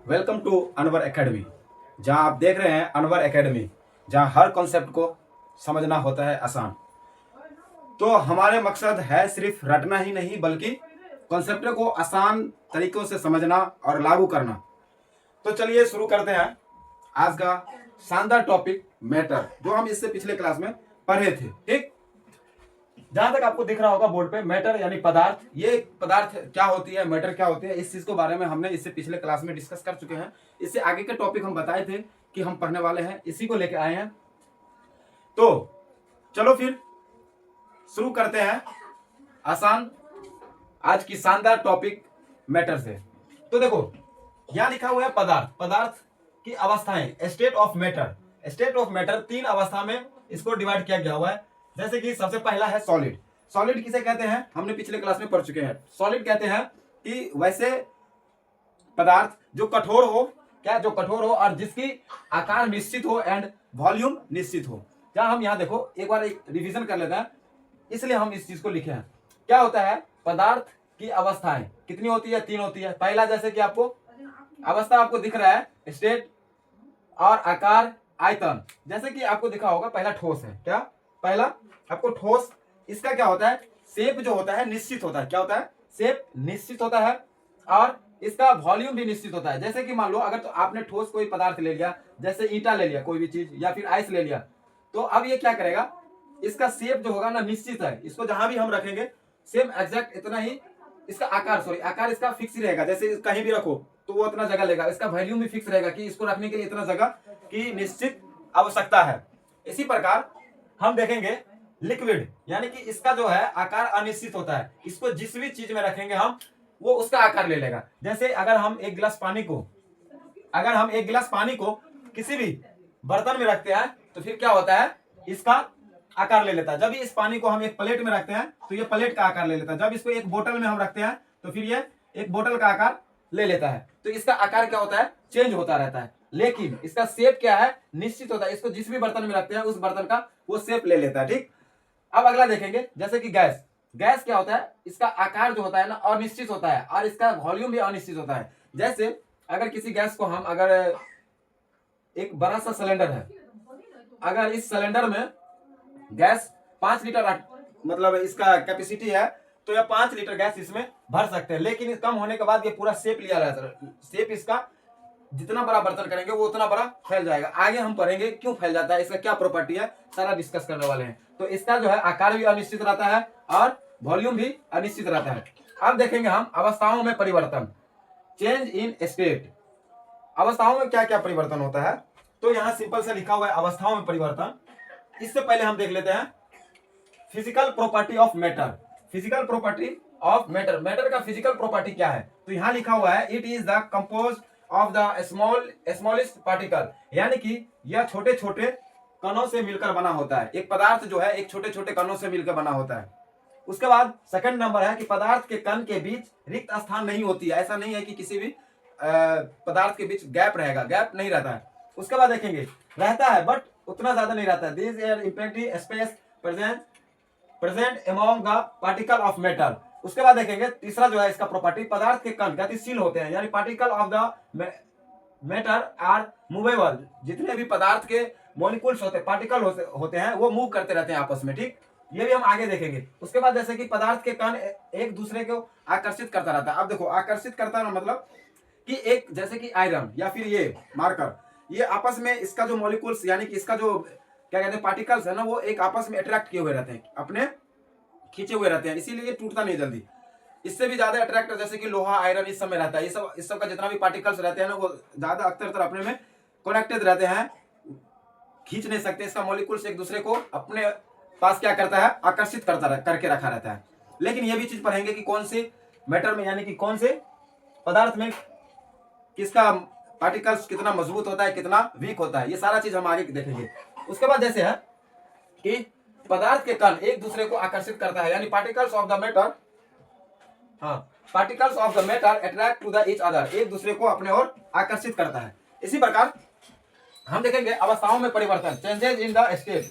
Welcome to Anwar academy, जहां आप देख रहे हैं अनवर एकेडमी, जहां हर कॉन्सेप्ट को समझना होता है आसान। तो हमारे मकसद है सिर्फ रटना ही नहीं, बल्कि कॉन्सेप्ट को आसान तरीकों से समझना और लागू करना। तो चलिए शुरू करते हैं आज का शानदार टॉपिक मैटर, जो हम इससे पिछले क्लास में पढ़े थे। ठीक, जहां तक आपको दिख रहा होगा बोर्ड पे, मैटर यानी पदार्थ। ये पदार्थ क्या होती है, मैटर क्या होती है, इस चीज के बारे में हमने इससे पिछले क्लास में डिस्कस कर चुके हैं। इससे आगे के टॉपिक हम बताए थे कि हम पढ़ने वाले हैं, इसी को लेके आए हैं। तो चलो फिर शुरू करते हैं आसान आज की शानदार टॉपिक मैटर से। तो देखो, यहां लिखा हुआ है पदार्थ। पदार्थ की अवस्थाएं, state of matter. State of matter तीन अवस्था में इसको डिवाइड किया गया हुआ है। जैसे कि सबसे पहला है सॉलिड। सॉलिड किसे कहते हैं, हमने पिछले क्लास में पढ़ चुके हैं। सॉलिड कहते हैं कि वैसे पदार्थ जो कठोर हो, क्या, जो कठोर हो और जिसकी आकार निश्चित हो एंड वॉल्यूम निश्चित हो। क्या, हम यहाँ देखो एक बार एक रिवीजन कर लेते हैं, इसलिए हम इस चीज को लिखे हैं। क्या होता है, पदार्थ की अवस्थाएं कितनी होती है, तीन होती है। पहला, जैसे कि आपको अवस्था आपको दिख रहा है, स्टेट और आकार, आयतन। जैसे कि आपको दिखा होगा, पहला ठोस है। क्या, पहला आपको ठोस, इसका क्या होता है, शेप जो होता है निश्चित होता है। क्या होता है, शेप निश्चित होता है और इसका वॉल्यूम भी निश्चित होता है। जैसे कि मान लो अगर तो आपने ठोस कोई पदार्थ ले लिया, जैसे ईंटा ले लिया, कोई भी चीज, या फिर आइस ले लिया, तो अब ये क्या करेगा, इसका शेप जो होगा ना निश्चित है। इसको जहां भी हम रखेंगे सेम एग्जैक्ट इतना ही इसका आकार, आकार इसका फिक्स ही रहेगा। जैसे कहीं भी रखो तो वो इतना जगह लेगा। इसका वॉल्यूम भी फिक्स रहेगा कि इसको रखने के लिए इतना जगह की निश्चित आवश्यकता है। इसी प्रकार हम देखेंगे लिक्विड, यानी कि इसका जो है आकार अनिश्चित होता है। इसको जिस भी चीज में रखेंगे हम, वो उसका आकार ले लेगा। जैसे अगर हम एक गिलास पानी को किसी भी बर्तन में रखते हैं, तो फिर क्या होता है, इसका आकार ले लेता है। जब इस पानी को हम एक प्लेट में रखते हैं तो ये प्लेट का आकार ले लेता है। जब इसको एक बोतल में हम रखते हैं तो फिर ये एक बोतल का आकार ले लेता है। तो इसका आकार क्या होता है, चेंज होता रहता है, लेकिन इसका शेप क्या है, निश्चित होता है। इसको जिस भी बर्तन में रखते हैं उस बर्तन का वो शेप ले लेता है। ठीक, अब अगला देखेंगे, जैसे कि गैस। गैस क्या होता है, इसका आकार जो होता है ना अनिश्चित होता है और इसका वॉल्यूम भी अनिश्चित होता है। जैसे अगर किसी गैस को हम, अगर एक बड़ा सा सिलेंडर है, अगर इस सिलेंडर में गैस 5 लीटर मतलब इसका कैपेसिटी है, तो यह 5 लीटर गैस इसमें भर सकते हैं। लेकिन कम होने के बाद ये पूरा शेप लिया रहता है। शेप इसका जितना बड़ा बर्तन करेंगे वो उतना बड़ा फैल जाएगा। आगे हम पढ़ेंगे क्यों फैल जाता है, इसका क्या प्रॉपर्टी है, सारा डिस्कस करने वाले हैं। तो इसका जो है आकार भी अनिश्चित रहता है और वॉल्यूम भी अनिश्चित रहता है। अब देखेंगे हम अवस्थाओं में परिवर्तन, चेंज इन स्टेट। अवस्थाओं में क्या क्या परिवर्तन होता है, तो यहाँ सिंपल से लिखा हुआ है अवस्थाओं में परिवर्तन। इससे पहले हम देख लेते हैं physical property of matter. Physical property of matter, matter का फिजिकल प्रॉपर्टी क्या है, तो यहां लिखा हुआ है it is the compose of the smallest particle, यानी कि यह छोटे छोटे कणों से मिलकर बना होता है। एक पदार्थ जो है एक छोटे छोटे कणों से मिलकर बना होता है। उसके बाद सेकंड नंबर है कि पदार्थ के कण के बीच रिक्त स्थान नहीं होती है। ऐसा नहीं है कि किसी भी पदार्थ के बीच गैप रहेगा, गैप नहीं रहता है। उसके बाद देखेंगे रहता है बट उतना ज्यादा नहीं रहता है। This air impacting space present among the particle of matter. उसके बाद देखेंगे तीसरा जो है इसका प्रॉपर्टी, पदार्थ के कण गतिशील होते हैं, यानी particle of the matter are movable. जितने भी पदार्थ के मॉलिक्यूल्स होते हैं, पार्टिकल होते हैं, वो मूव करते रहते हैं आपस में। ठीक, ये भी हम आगे देखेंगे। उसके बाद जैसे कि पदार्थ के कण एक दूसरे को आकर्षित करता रहता है। अब देखो आकर्षित करता है मतलब कि एक, जैसे कि आयरन या फिर ये मार्कर, ये आपस में इसका जो मॉलिक्यूल्स, यानी कि इसका जो क्या कहते हैं पार्टिकल्स है ना, वो एक आपस में अट्रैक्ट किए हुए रहते हैं, अपने खींचे हुए रहते हैं, इसीलिए टूटता नहीं जल्दी। इससे भी ज्यादा अट्रैक्ट जैसे कि लोहा, आयरन, इस सब में रहता है। इस सब का जितना भी पार्टिकल्स रहते हैं ना, वो ज्यादा अक्सर अपने में कनेक्टेड रहते हैं, खींच नहीं सकते। इसका मॉलिक्यूल्स एक दूसरे को अपने पास क्या करता है, आकर्षित करके रखा रहता है। लेकिन ये भी चीज पढ़ेंगे कि कौन से मैटर में, यानी कि कौन से पदार्थ में किसका पार्टिकल्स कितना मजबूत होता है, कितना वीक होता है, ये सारा चीज हम आगे देखेंगे। उसके बाद जैसे है कि पदार्थ के कण एक दूसरे को आकर्षित करता है, यानी particles of the matter, particles of the matter attract to the each other, एक दूसरे को अपने ओर आकर्षित करता है। इसी प्रकार हम देखेंगे अवस्थाओं में परिवर्तन, changes in the state.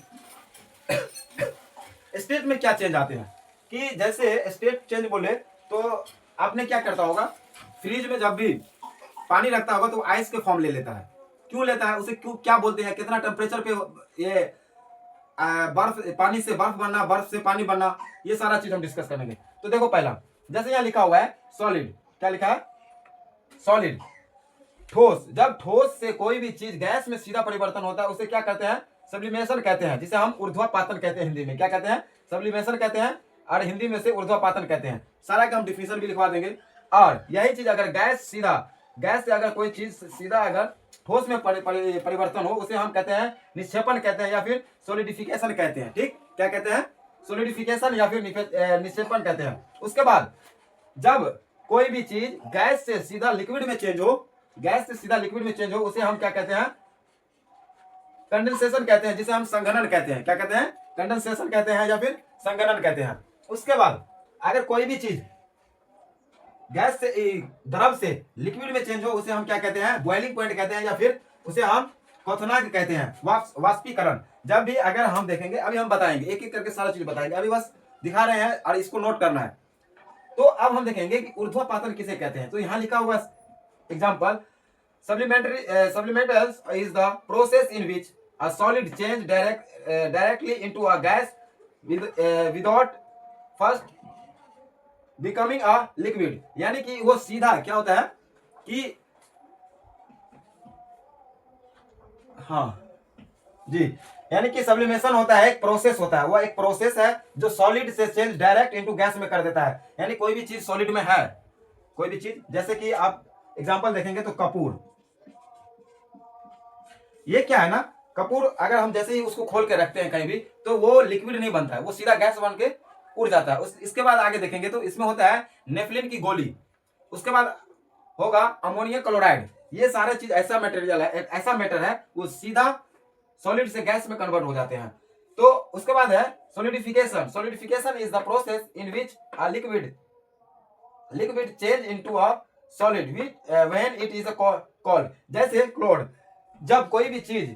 State में क्या चेंज आते हैं, कि जैसे स्टेट चेंज बोले तो आपने क्या करता होगा, फ्रिज में जब भी पानी रखता होगा तो वो आइस के फॉर्म ले लेता है। क्यों लेता है, उसे क्यों क्या बोलते हैं, कितना टेम्परेचर पे ये बर्फ, पानी से बर्फ बनना, बर्फ से पानी बनना, ये सारा चीज हम डिस्कस करेंगे। तो देखो पहला, जैसे यहाँ लिखा हुआ है सॉलिड, क्या लिखा है, सॉलिड, ठोस। जब ठोस से कोई भी चीज गैस में सीधा परिवर्तन होता है उसे क्या कहते हैं, सब्लिमेशन कहते हैं, जिसे हम ऊर्ध्वापातन कहते हैं हिंदी में। क्या कहते हैं, सब्लिमेशन कहते हैं, और हिंदी में से ऊर्ध्वापातन कहते हैं। सारा का हम डिफिनेशन भी लिखवा देंगे। और यही चीज अगर गैस से अगर कोई चीज सीधा अगर ठोस में परिवर्तन हो उसे हम कहते हैं निक्षेपण कहते हैं, या फिर सोलिडिफिकेशन कहते हैं। ठीक, क्या कहते हैं, सोलिडिफिकेशन या फिर निक्षेपण कहते हैं। उसके बाद जब कोई भी चीज गैस से सीधा लिक्विड में चेंज हो, गैस से सीधा लिक्विड में चेंज हो, उसे हम क्या कहते हैं, कंडेंसेशन कहते हैं, जिसे हम संघनन कहते हैं। क्या कहते हैं, कंडेंसेशन कहते हैं या फिर संघनन कहते हैं। उसके बाद अगर कोई भी चीज गैस से द्रव से लिक्विड में चेंज हो उसे हम क्या कहते हैं, बॉइलिंग पॉइंट कहते हैं, या फिर उसे हम क्वथनांक कहते हैं, वाष्पीकरण। जब भी अगर हम देखेंगे, अभी हम बताएंगे एक एक करके सारा चीज बताएंगे, अभी बस दिखा रहे हैं और इसको नोट करना है। तो अब हम देखेंगे कि ऊर्ध्वापातन किसे कहते हैं। तो यहाँ लिखा हुआ example, subliminals is the process in which a solid change directly into a gas without first becoming a liquid। यानी कि वो सीधा क्या होता है कि, हाँ जी, यानी कि सब्लिमेशन होता है, एक प्रोसेस होता है, वो एक प्रोसेस है जो सॉलिड से चेंज डायरेक्ट इनटू गैस में कर देता है। यानी कोई भी चीज सॉलिड में है, कोई भी चीज, जैसे कि आप एग्जांपल देखेंगे तो कपूर, ये क्या है ना, कपूर अगर हम जैसे ही उसको खोल के रखते हैं कहीं भी तो वो लिक्विड नहीं बनता है, वो सीधा गैस बन के उड़ जाता है। इसके बाद आगे देखेंगे तो इसमें होता है नेफ्लिन की गोली, उसके बाद होगा अमोनियम क्लोराइड। ये सारे चीज ऐसा मटेरियल है, ऐसा मैटर है, वो सीधा सॉलिड से गैस में कन्वर्ट हो जाते हैं। तो उसके बाद है solidification. Solidification is the process in which a liquid change into a solid when it is called, जैसे क्लोड। जब कोई भी चीज,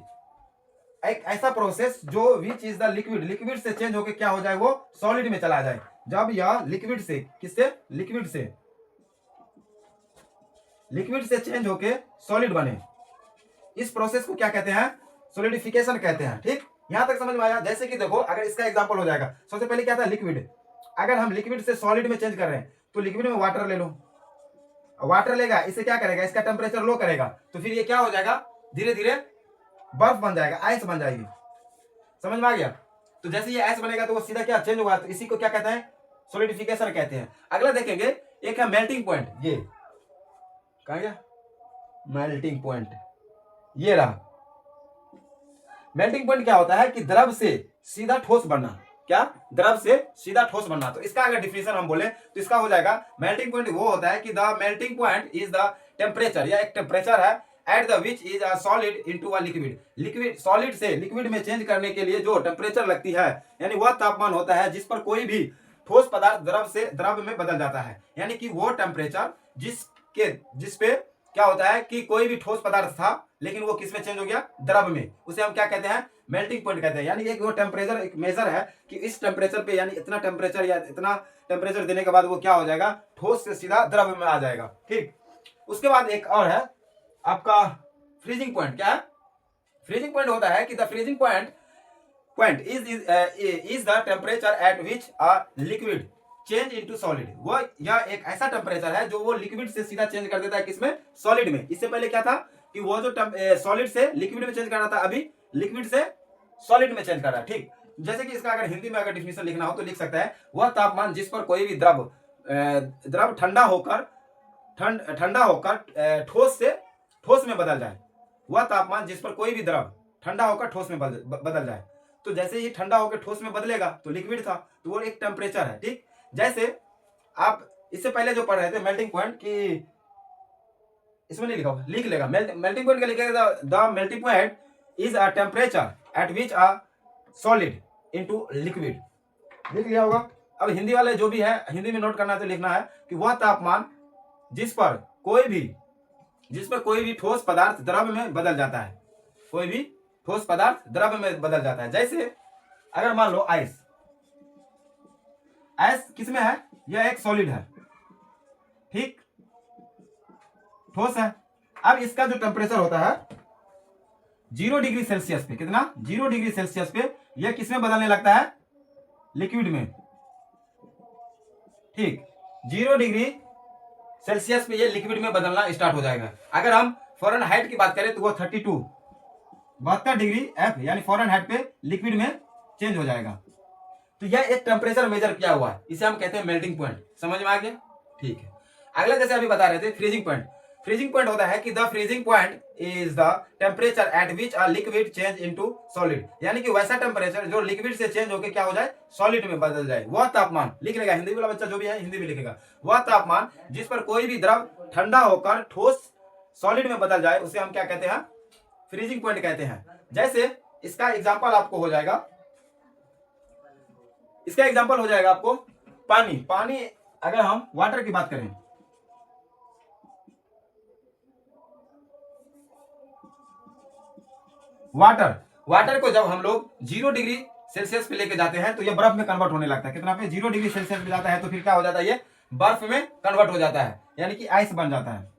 एक ऐसा प्रोसेस जो विच इज द लिक्विड से चेंज होके क्या हो जाए, वो सॉलिड में चला जाए। जब यह लिक्विड से, किससे, लिक्विड से चेंज होके सॉलिड बने, इस प्रोसेस को क्या कहते हैं, सोलिडिफिकेशन कहते हैं। ठीक, यहां तक समझ में आया। जैसे कि देखो अगर इसका एग्जांपल हो जाएगा, सबसे पहले क्या था, लिक्विड। अगर हम लिक्विड से सॉलिड में चेंज कर रहे हैं तो लिक्विड में वाटर ले लो, वाटर लेगा, इसे क्या करेगा, इसका टेम्परेचर लो करेगा, तो फिर ये क्या हो जाएगा, धीरे धीरे बर्फ बन जाएगा, आइस बन जाएगी। समझ में आ गया। तो जैसे ये आइस बनेगा तो वो सीधा क्या चेंज होगा, तो इसी को क्या कहते हैं, सोलिडिफिकेशन कहते हैं। अगला देखेंगे, एक है मेल्टिंग पॉइंट। ये कहां गया, मेल्टिंग पॉइंट, ये रहा। मेल्टिंग पॉइंट क्या होता है कि द्रव से सीधा ठोस बनना। क्या, द्रव से सीधा ठोस बनना। तो इसका अगर डिफिनेशन हम बोले तो इसका हो जाएगा, मेल्टिंग पॉइंट वो होता है कि the melting point is the temperature, या एक टेम्परेचर है at the which is a solid into a liquid solid से लिक्विड में चेंज करने के लिए जो टेम्परेचर लगती है, यानी वह तापमान होता है जिस पर कोई भी ठोस पदार्थ द्रव से द्रव में बदल जाता है। यानी कि वो टेम्परेचर जिस पे क्या होता है कि कोई भी ठोस पदार्थ था लेकिन वो किस में चेंज हो गया, द्रव में, उसे हम क्या कहते हैं, मेल्टिंग पॉइंट कहते हैं। यानी एक वो टेम्परेचर, एक मेजर है कि इस टेम्परेचर पे, यानी इतना टेम्परेचर या इतना टेम्परेचर देने के बाद वो क्या हो जाएगा, ठोस से सीधा द्रव में आ जाएगा। ठीक, उसके बाद एक और है आपका फ्रीजिंग पॉइंट। क्या है, फ्रीजिंग पॉइंट होता है कि the freezing point is the temperature at which a liquid change into solid. वो यह एक ऐसा टेम्परेचर है जो वो लिक्विड से सीधा चेंज कर देता है, किसमें, सॉलिड में। इससे पहले क्या था कि वो जो सॉलिड से लिक्विड में चेंज कर रहा था, अभी लिक्विड से सॉलिड में चेंज कर रहा है। ठीक, जैसे कि इसका अगर हिंदी में अगर डिफिनेशन लिखना हो तो लिख सकता है, वह तापमान जिस पर कोई भी द्रव ठंडा होकर ठोस में बदल जाए, वह तापमान जिस पर कोई भी द्रव ठंडा होकर ठोस में बदल जाए। तो जैसे ही ठंडा होकर ठोस में बदलेगा तो लिक्विड था, तो वो एक टेम्परेचर है। ठीक, जैसे आप इससे पहले जो पढ़ रहे थे मेल्टिंग पॉइंट की, इसमें नहीं लिखा होगा, लिख लेगा, मेल्टिंग पॉइंट का लिखेगा, the melting point is a temperature at which a solid into liquid, लिख लिया होगा। अब हिंदी वाले जो भी है, हिंदी में नोट करना है तो लिखना है कि वह तापमान जिस पर कोई भी ठोस पदार्थ द्रव में बदल जाता है, कोई भी ठोस पदार्थ द्रव में बदल जाता है। जैसे अगर मान लो आइस किसमें है, यह एक सॉलिड है, ठीक, ठोस है, अब इसका जो टेम्परेचर होता है 0 डिग्री सेल्सियस पे, कितना 0 डिग्री सेल्सियस पे यह किसमें बदलने लगता है, लिक्विड में। ठीक, 0 डिग्री सेल्सियस पे ये लिक्विड में बदलना स्टार्ट हो जाएगा। अगर हम फ़ारेनहाइट की बात करें तो वो 72 डिग्री F यानी फ़ारेनहाइट पे लिक्विड में चेंज हो जाएगा। तो यह एक टेम्परेचर मेजर किया हुआ है, इसे हम कहते हैं मेल्टिंग पॉइंट। समझ में आ गया? ठीक है। अगला जैसे अभी बता रहे थे फ्रीजिंग पॉइंट। फ्रीजिंग पॉइंट होता है कि the freezing point is the temperature at which a liquid change into solid, यानी कि वैसा टेम्परेचर जो लिक्विड से चेंज होकर क्या हो जाए, सॉलिड में बदल जाए। वह तापमान लिख लेगा, हिंदी वाला बच्चा जो भी है हिंदी में लिखेगा, वह तापमान जिस पर कोई भी द्रव ठंडा होकर ठोस सॉलिड में बदल जाए उसे हम क्या कहते हैं, फ्रीजिंग पॉइंट कहते हैं। जैसे इसका एग्जांपल आपको हो जाएगा, इसका एग्जांपल हो जाएगा आपको पानी। पानी अगर हम वाटर की बात करें, वाटर को जब हम लोग 0 डिग्री सेल्सियस पे लेके जाते हैं तो ये बर्फ में कन्वर्ट होने लगता है। कितना पे, 0 डिग्री सेल्सियस पे जाता है तो फिर क्या हो जाता है, ये बर्फ में कन्वर्ट हो जाता है, यानी कि आइस बन जाता है।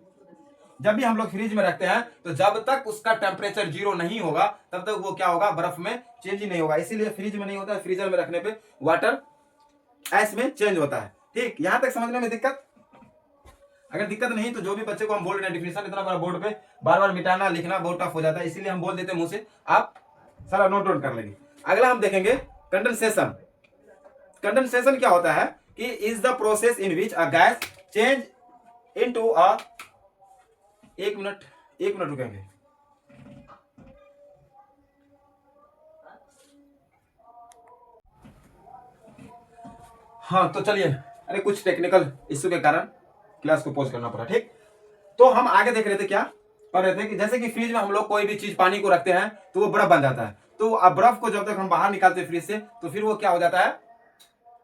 जब भी हम लोग फ्रिज में रखते हैं तो जब तक उसका टेम्परेचर 0 नहीं होगा तब तक वो क्या होगा, बर्फ में चेंज ही नहीं होगा। इसीलिए फ्रिज में नहीं होता है, फ्रीजर में रखने पे वाटर आइस में चेंज होता है। ठीक, यहां तक समझने में दिक्कत? अगर दिक्कत नहीं तो जो भी बच्चे को हम बोल रहे हैं डेफिनेशन, इतना बड़ा बोर्ड पे बार बार मिटाना लिखना बहुत टफ हो जाता है, इसीलिए हम बोल देते हैं मुंह से, आप सारा नोट डाउन कर लेंगे। अगला हम देखेंगे कंडेंसेशन। कंडेंसेशन क्या होता है कि is the process in which a gas change into अ, एक मिनट रुकेंगे। हाँ तो चलिए, अरे कुछ टेक्निकल इश्यू के कारण क्लास को पॉज करना पड़ा। ठीक, तो हम आगे देख रहे थे, क्या पढ़ रहे थे कि जैसे कि फ्रिज में हम लोग कोई भी चीज पानी को रखते हैं तो वो बर्फ बन जाता है। तो अब बर्फ को जब तक हम बाहर निकालते हैं फ्रिज से तो फिर वो क्या हो जाता है,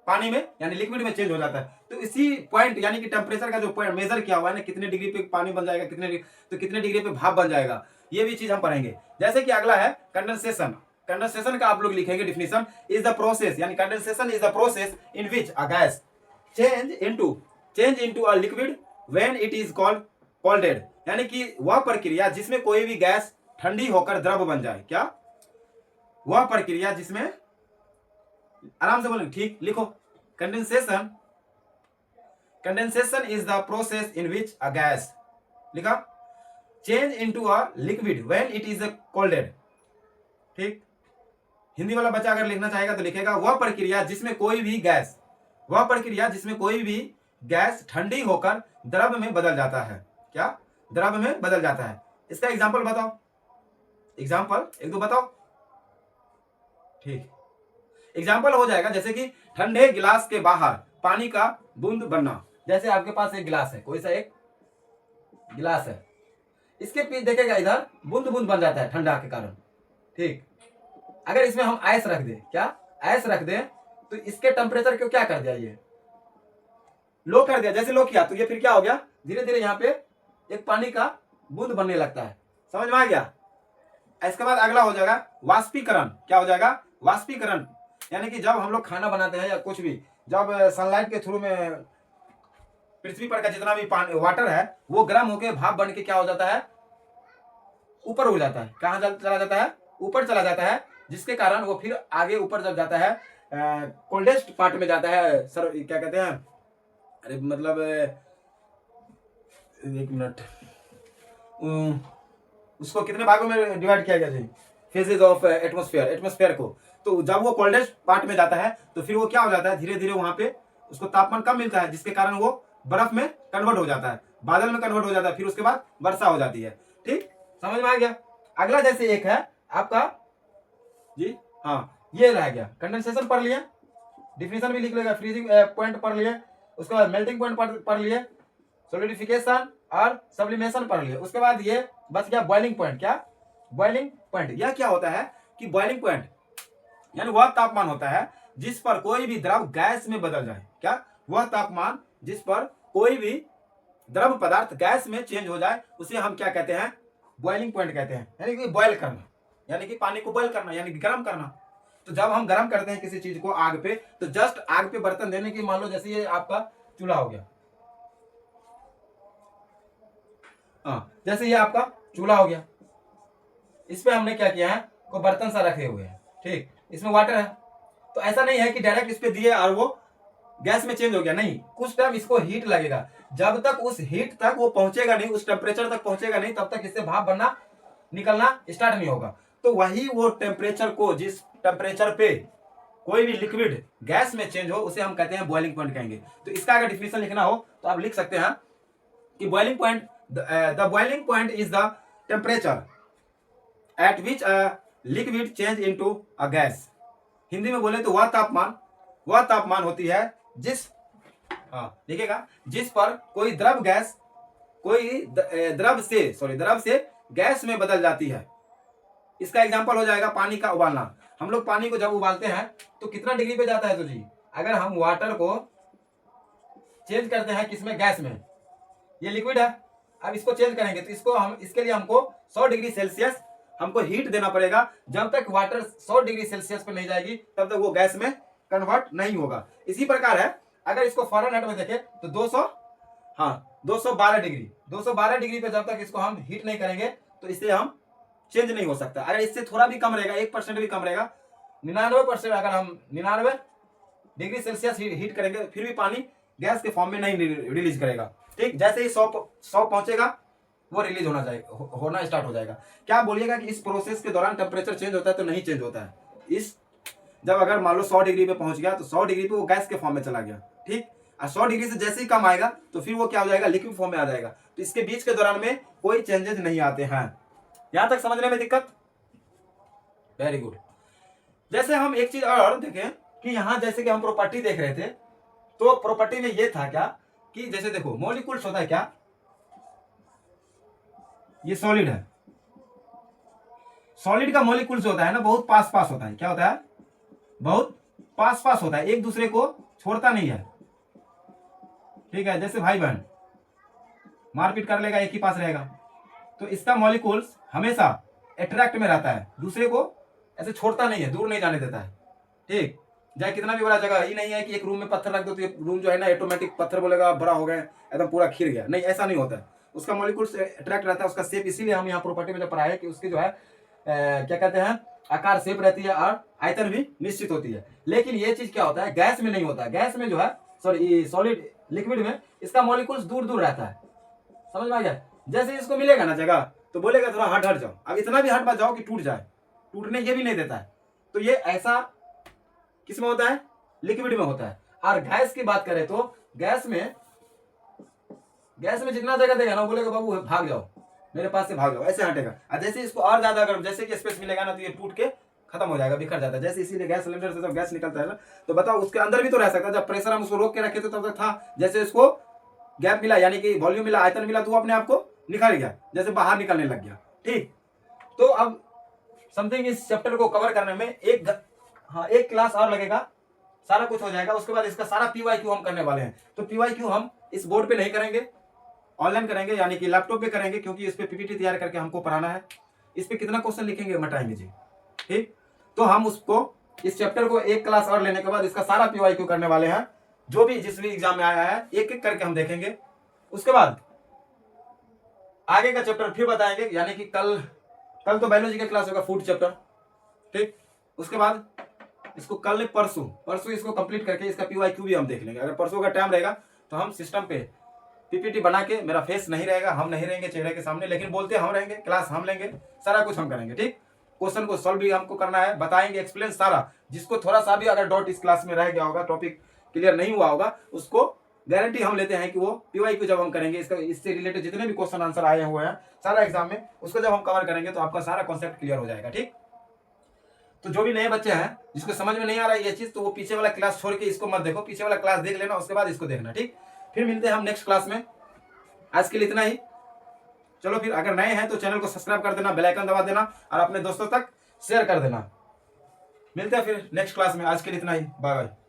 पानी में यानी लिक्विड में चेंज हो जाता है। तो इसी पॉइंट यानी कि टेम्परेचर का जो पॉइंट मेजर किया हुआ है ना, कितने डिग्री पे पानी बन जाएगा, कितने डिग्री पे भाप बन जाएगा, ये भी चीज हम पढ़ेंगे। जैसे कि अगला है कंडेंसेशन। कंडेंसेशन का आप लोग लिखेंगे डिफिनेशन, इज द प्रोसेस, यानी condensation is the process in which a gas change into a liquid when it is कॉल्डेड, यानी कि वह प्रक्रिया जिसमें कोई भी गैस ठंडी होकर द्रव बन जाए। क्या, वह प्रक्रिया जिसमें, आराम से बोलेंगे, ठीक लिखो, condensation is the process in which a gas, लिखा, change into a liquid when it is colded. ठीक, हिंदी वाला बच्चा अगर लिखना चाहेगा तो लिखेगा वह प्रक्रिया जिसमें कोई भी गैस ठंडी होकर द्रव में बदल जाता है। क्या, द्रव में बदल जाता है। इसका एग्जांपल बताओ, एग्जांपल एक दो बताओ। ठीक, एग्जांपल हो जाएगा जैसे कि ठंडे गिलास के बाहर पानी का बूंद बनना। जैसे आपके पास एक गिलास है, कोई सा एक गिलास है, इसके पीछे देखेगा इधर बूंद बूंद बन जाता है ठंडा के कारण। ठीक, अगर इसमें हम आइस रख दें, क्या आइस रख दें, तो इसके टेम्परेचर को क्या कर दिया, ये लो कर दिया। जैसे लो किया तो ये फिर क्या हो गया, धीरे धीरे यहाँ पे एक पानी का बूंद बनने लगता है। समझ में आ गया? इसके बाद अगला हो जाएगा वाष्पीकरण। क्या हो जाएगा, वाष्पीकरण, यानी कि जब हम लोग खाना बनाते हैं या कुछ भी, जब सनलाइट के थ्रू में पृथ्वी पर का जितना भी पानी वाटर है वो गर्म होकर भाप बन के क्या हो जाता है, ऊपर उड़ जाता है। कहाँ चला जाता है, ऊपर चला जाता है, जिसके कारण वो फिर आगे ऊपर जब जाता है कोल्डेस्ट पार्ट में जाता है, सर क्या कहते हैं, अरे मतलब एक मिनट, उसको कितने भागों में डिवाइड किया गया है, फेजेस ऑफ एटमॉस्फेयर को। तो जब वो कोल्डेस्ट पार्ट में जाता है तो फिर वो क्या हो जाता है, धीरे धीरे वहां पे उसको तापमान कम मिलता है, जिसके कारण वो बर्फ में कन्वर्ट हो जाता है, बादल में कन्वर्ट हो जाता है, फिर उसके बाद वर्षा हो जाती है। ठीक, समझ में आ गया? अगला जैसे एक है आपका जी, हाँ ये रह गया, कंडेंसेशन पढ़ लिया, डिफिनेशन भी लिख लेगा, फ्रीजिंग पॉइंट पढ़ लिए, उसके बाद मेल्टिंग पॉइंट पढ़ लिए, सॉलिडिफिकेशन और सब्लिमेशन पढ़ लिए। उसके बाद ये बच गया बॉइलिंग पॉइंट। क्या, बॉइलिंग पॉइंट, यह क्या होता है कि बॉइलिंग पॉइंट यानी वह तापमान होता है जिस पर कोई भी द्रव गैस में बदल जाए। क्या, वह तापमान जिस पर कोई भी द्रव पदार्थ गैस में चेंज हो जाए उसे हम क्या कहते हैं, बॉइलिंग पॉइंट कहते हैं। यानी कि बॉयल करना, यानी कि पानी को बॉयल करना, यानी कि गर्म करना। तो जब हम गर्म करते हैं किसी चीज को आग पे, तो जस्ट आग पे बर्तन देने की, मान लो जैसे ये आपका चूल्हा हो गया, हाँ, जैसे ये आपका चूल्हा हो गया, इस पे हमने क्या किया है, कोई बर्तन सा रखे हुए हैं, ठीक, इसमें वाटर है। तो ऐसा नहीं है कि डायरेक्ट इस पे दिए और वो गैस में चेंज हो गया, नहीं, कुछ टाइम इसको हीट लगेगा। जब तक उस हीट तक वो पहुंचेगा नहीं, उस टेम्परेचर तक पहुंचेगा नहीं, तब तक इससे भाप बनना निकलना स्टार्ट नहीं होगा। तो वही वो टेम्परेचर को, जिस टेम्परेचर पे कोई भी लिक्विड गैस में चेंज हो, उसे हम कहते हैं बॉइलिंग पॉइंट कहेंगे। तो इसका अगर डिफिनेशन लिखना हो तो आप लिख सकते हैं कि boiling point, the boiling point is the temperature at which a liquid change into a gas. Hindi में बोले तो वह तापमान होती है जिस, हाँ लिखेगा, जिस पर कोई द्रव गैस, कोई द्रव से गैस में बदल जाती है। इसका एग्जांपल हो जाएगा पानी का उबालना। हम लोग पानी को जब उबालते हैं तो कितना डिग्री पे जाता है, तो जी अगर हम वाटर को चेंज करते हैं किसमें, गैस में, ये लिक्विड है, अब इसको चेंज करेंगे तो इसके लिए हमको 100 डिग्री सेल्सियस हमको हीट देना पड़ेगा। जब तक वाटर 100 डिग्री सेल्सियस पे नहीं जाएगी तब तक वो गैस में कन्वर्ट नहीं होगा। इसी प्रकार है, अगर इसको फ़ारेनहाइट में देखें तो 212 डिग्री पे जब तक इसको हम हीट नहीं करेंगे तो इससे हम चेंज नहीं हो सकता। अगर इससे थोड़ा भी कम रहेगा, 1% भी कम रहेगा, 99%, अगर हम 99 डिग्री सेल्सियस हीट करेंगे फिर भी पानी गैस के फॉर्म में नहीं रिलीज करेगा। ठीक, जैसे ही 100 पहुंचेगा वो रिलीज होना स्टार्ट हो जाएगा। क्या बोलिएगा कि इस प्रोसेस के दौरान टेम्परेचर चेंज होता है, तो नहीं चेंज होता है। जब अगर मान लो 100 डिग्री पे पहुंच गया तो 100 डिग्री पे वो गैस के फॉर्म में चला गया, ठीक, और 100 डिग्री से जैसे ही कम आएगा तो फिर वो क्या हो जाएगा, लिक्विड फॉर्म में आ जाएगा। तो इसके बीच के दौरान में कोई चेंजेस नहीं आते हैं। यहां तक समझने में दिक्कत? Very good. जैसे हम एक चीज और देखें कि यहां जैसे कि हम प्रॉपर्टी देख रहे थे, तो प्रॉपर्टी में ये था क्या कि जैसे देखो मॉलिक्यूल्स होता है क्या, ये सॉलिड है, सॉलिड का मॉलिक्यूल्स होता है ना बहुत पास पास होता है। क्या होता है? बहुत पास पास होता है, एक दूसरे को छोड़ता नहीं है। ठीक है, जैसे भाई बहन मारपीट कर लेगा, एक ही पास रहेगा। तो इसका मॉलिक्यूल्स हमेशा अट्रैक्ट में रहता है, दूसरे को ऐसे छोड़ता नहीं है, दूर नहीं जाने देता है। ठीक, चाहे कितना भी बड़ा जगह ही नहीं है कि एक रूम में पत्थर रख दो तो ये रूम जो है ना ऑटोमेटिक पत्थर बोलेगा बड़ा हो गया, एकदम पूरा खिर गया, नहीं, ऐसा नहीं होता है। उसका मॉलिक्यूल्स अट्रैक्ट रहता है, उसका शेप, इसीलिए हम यहाँ प्रॉपर्टी में जब पढ़ा है कि उसकी जो है क्या कहते हैं, आकार, शेप रहती है और आयतन भी निश्चित होती है। लेकिन ये चीज क्या होता है, गैस में नहीं होता है। गैस में जो है, सॉरी सॉलिड लिक्विड में इसका मॉलिक्यूल्स दूर दूर रहता है। समझ में आ गया? जैसे इसको मिलेगा ना जगह तो बोलेगा थोड़ा हट हट जाओ, अब इतना भी हट मत जाओ कि टूट जाए, टूटने ये भी नहीं देता है। तो ये ऐसा किस में होता है, लिक्विड में होता है। और गैस की बात करें तो गैस में जितना जगह देगा ना बोलेगा बाबू भाग जाओ, मेरे पास से भाग जाओ, ऐसे हटेगा। और जैसे इसको और ज्यादा अगर जैसे कि स्पेस मिलेगा ना तो ये टूट के खत्म हो जाएगा, बिखर जाता है। जैसे इसीलिए गैस सिलेंडर से जब गैस निकलता है ना तो बताओ उसके अंदर भी तो रह सकता है। जब प्रेशर हम उसको रोक के रखे थे तब तक था, जैसे इसको गैप मिला यानी कि वॉल्यूम मिला, आयतन मिला, तो वो अपने आप को निखर गया, जैसे बाहर निकलने लग गया। ठीक, तो अब समथिंग इस चैप्टर को कवर करने में एक क्लास और लगेगा, सारा कुछ हो जाएगा। उसके बाद इसका सारा PYQ हम करने वाले हैं। तो PYQ हम इस बोर्ड पे नहीं करेंगे, ऑनलाइन करेंगे, यानी कि लैपटॉप पे करेंगे, क्योंकि इस पे PPT तैयार करके हमको पढ़ाना है। इस पे कितना क्वेश्चन लिखेंगे बताएंगे जी। ठीक, तो हम उसको इस चैप्टर को एक क्लास और लेने के बाद इसका सारा PYQ करने वाले हैं, जो भी जिस भी एग्जाम में आया है एक एक करके हम देखेंगे। उसके बाद आगे का चैप्टर फिर बताएंगे, यानी कि कल तो बायोलॉजी का क्लास होगा, फूड चैप्टर। ठीक, उसके बाद इसको कल नहीं परसों इसको कंप्लीट करके इसका PYQ भी हम देख लेंगे। अगर परसों का टाइम रहेगा तो हम सिस्टम पे PPT बना के, मेरा फेस नहीं रहेगा, हम नहीं रहेंगे चेहरे के सामने, लेकिन बोलते हम रहेंगे, क्लास हम लेंगे, सारा कुछ हम करेंगे। ठीक, क्वेश्चन को सॉल्व भी हमको करना है, बताएंगे, एक्सप्लेन सारा। जिसको थोड़ा सा भी अगर डाउट इस क्लास में रह गया होगा, टॉपिक क्लियर नहीं हुआ होगा, उसको गारंटी हम लेते हैं कि वो PYQ जब हम करेंगे, इससे रिलेटेड जितने भी क्वेश्चन आंसर आए हुए हैं सारा एग्जाम में, उसको जब हम कवर करेंगे तो आपका सारा कॉन्सेप्ट क्लियर हो जाएगा। ठीक, तो जो भी नए बच्चे हैं जिसको समझ में नहीं आ रहा है ये चीज, तो वो पीछे वाला क्लास छोड़ के इसको मत देखो, पीछे वाला क्लास देख लेना, उसके बाद इसको देखना। ठीक, फिर मिलते हैं हम नेक्स्ट क्लास में। आज के लिए इतना ही। चलो फिर, अगर नए हैं तो चैनल को सब्सक्राइब कर देना, बेल आइकन दबा देना और अपने दोस्तों तक शेयर कर देना। मिलते हैं फिर नेक्स्ट क्लास में। आज के लिए इतना ही, बाय बाय।